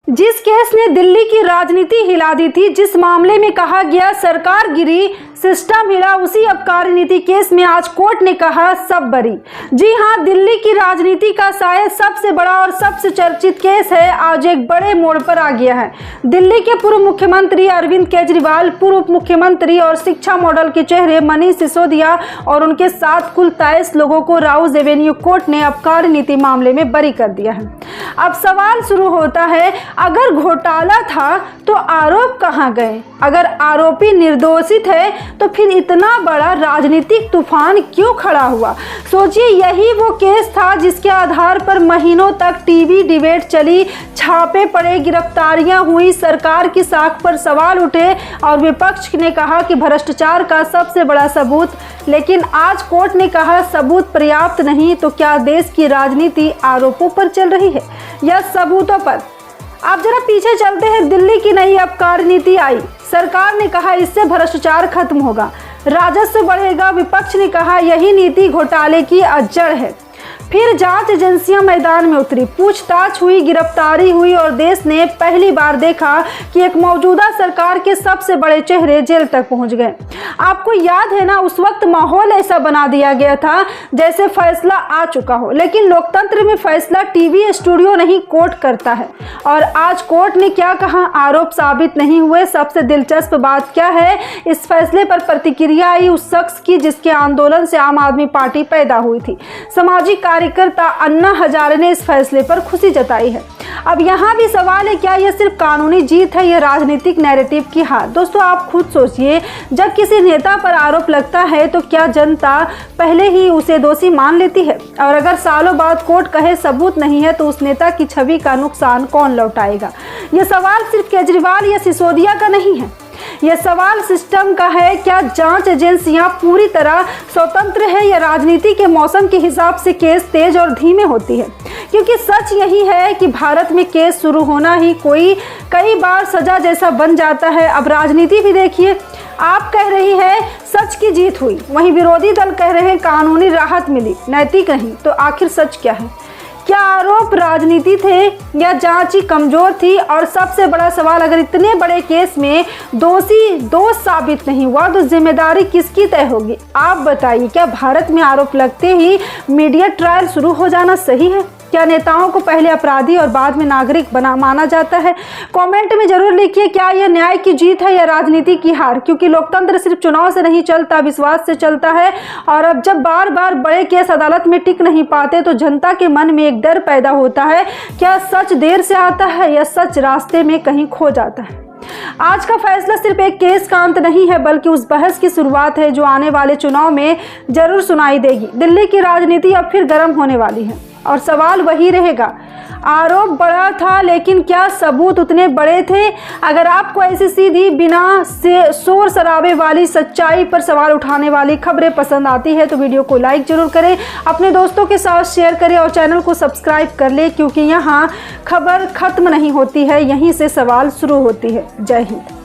जिस केस ने दिल्ली की राजनीति हिला दी थी, जिस मामले में कहा गया सरकार गिरी सिस्टम हिला, उसी आबकारी नीति केस में आज कोर्ट ने कहा सब बरी। जी हां, दिल्ली की राजनीति का शायद सबसे बड़ा और सबसे चर्चित केस है आज एक बड़े मोड़ पर आ गया है। दिल्ली के पूर्व मुख्यमंत्री अरविंद केजरीवाल, पूर्व उप मुख्यमंत्री और शिक्षा मॉडल के चेहरे मनीष सिसोदिया और उनके साथ कुल 23 लोगों को राउज एवेन्यू कोर्ट ने आबकारी नीति मामले में बरी कर दिया है। अब सवाल शुरू होता है, अगर घोटाला था तो आरोप कहां गए? अगर आरोपी निर्दोषित है तो फिर इतना बड़ा राजनीतिक तूफान क्यों खड़ा हुआ? सोचिए, यही वो केस था जिसके आधार पर महीनों तक टीवी डिबेट चली, छापे पड़े, गिरफ्तारियां हुई, सरकार की साख पर सवाल उठे और विपक्ष ने कहा कि भ्रष्टाचार का सबसे बड़ा सबूत। लेकिन आज कोर्ट ने कहा सबूत पर्याप्त नहीं, तो क्या देश की राजनीति आरोपों पर चल रही है या सबूतों पर? आप जरा पीछे चलते हैं। दिल्ली की नई आबकारी नीति आई, सरकार ने कहा इससे भ्रष्टाचार खत्म होगा, राजस्व बढ़ेगा। विपक्ष ने कहा यही नीति घोटाले की जड़ है। फिर जांच एजेंसियां मैदान में उतरी, पूछताछ हुई, गिरफ्तारी हुई और देश ने पहली बार देखा कि एक मौजूदा सरकार के सबसे बड़े चेहरे जेल तक पहुंच गए। आपको याद है ना, उस वक्त माहौल ऐसा बना दिया गया था जैसे फैसला आ चुका हो। लेकिन लोकतंत्र में फैसला टीवी स्टूडियो नहीं, कोर्ट करता है। और आज कोर्ट ने क्या कहा? आरोप साबित नहीं हुए। सबसे दिलचस्प बात क्या है, इस फैसले पर प्रतिक्रिया आई उस शख्स की जिसके आंदोलन से आम आदमी पार्टी पैदा हुई थी। सामाजिक कार्यकर्ता अन्ना हजारे ने इस फैसले पर खुशी जताई है। अब यहाँ भी सवाल है, क्या यह सिर्फ कानूनी जीत है या राजनीतिक नैरेटिव की हार? दोस्तों, आप खुद सोचिए, जब किसी नेता पर आरोप लगता है तो क्या जनता पहले ही उसे दोषी मान लेती है? और अगर सालों बाद कोर्ट कहे सबूत नहीं है तो उस नेता की छवि का नुकसान कौन लौटाएगा? यह सवाल सिर्फ केजरीवाल या सिसोदिया का नहीं है, यह सवाल सिस्टम का है। क्या जांच एजेंसियां पूरी तरह स्वतंत्र है या राजनीति के मौसम के हिसाब से केस तेज और धीमे होती है? क्योंकि सच यही है कि भारत में केस शुरू होना ही कई बार सजा जैसा बन जाता है। अब राजनीति भी देखिए, आप कह रही है सच की जीत हुई, वहीं विरोधी दल कह रहे हैं कानूनी राहत मिली, नैतिक नहीं। तो आखिर सच क्या है? क्या आरोप राजनीति थे या जांच ही कमजोर थी? और सबसे बड़ा सवाल, अगर इतने बड़े केस में दोष साबित नहीं हुआ तो जिम्मेदारी किसकी तय होगी? आप बताइए, क्या भारत में आरोप लगते ही मीडिया ट्रायल शुरू हो जाना सही है? क्या नेताओं को पहले अपराधी और बाद में नागरिक माना जाता है? कमेंट में जरूर लिखिए, क्या यह न्याय की जीत है या राजनीति की हार? क्योंकि लोकतंत्र सिर्फ चुनाव से नहीं चलता, विश्वास से चलता है। और अब जब बार बार बड़े केस अदालत में टिक नहीं पाते तो जनता के मन में एक डर पैदा होता है, क्या सच देर से आता है या सच रास्ते में कहीं खो जाता है? आज का फैसला सिर्फ एक केस का अंत नहीं है, बल्कि उस बहस की शुरुआत है जो आने वाले चुनाव में जरूर सुनाई देगी। दिल्ली की राजनीति अब फिर गर्म होने वाली है और सवाल वही रहेगा, आरोप बड़ा था लेकिन क्या सबूत उतने बड़े थे? अगर आपको ऐसी सीधी बिना से शोर शराबे वाली सच्चाई पर सवाल उठाने वाली खबरें पसंद आती है तो वीडियो को लाइक जरूर करें, अपने दोस्तों के साथ शेयर करें और चैनल को सब्सक्राइब कर लें, क्योंकि यहाँ खबर खत्म नहीं होती है, यहीं से सवाल शुरू होती है। जय हिंद।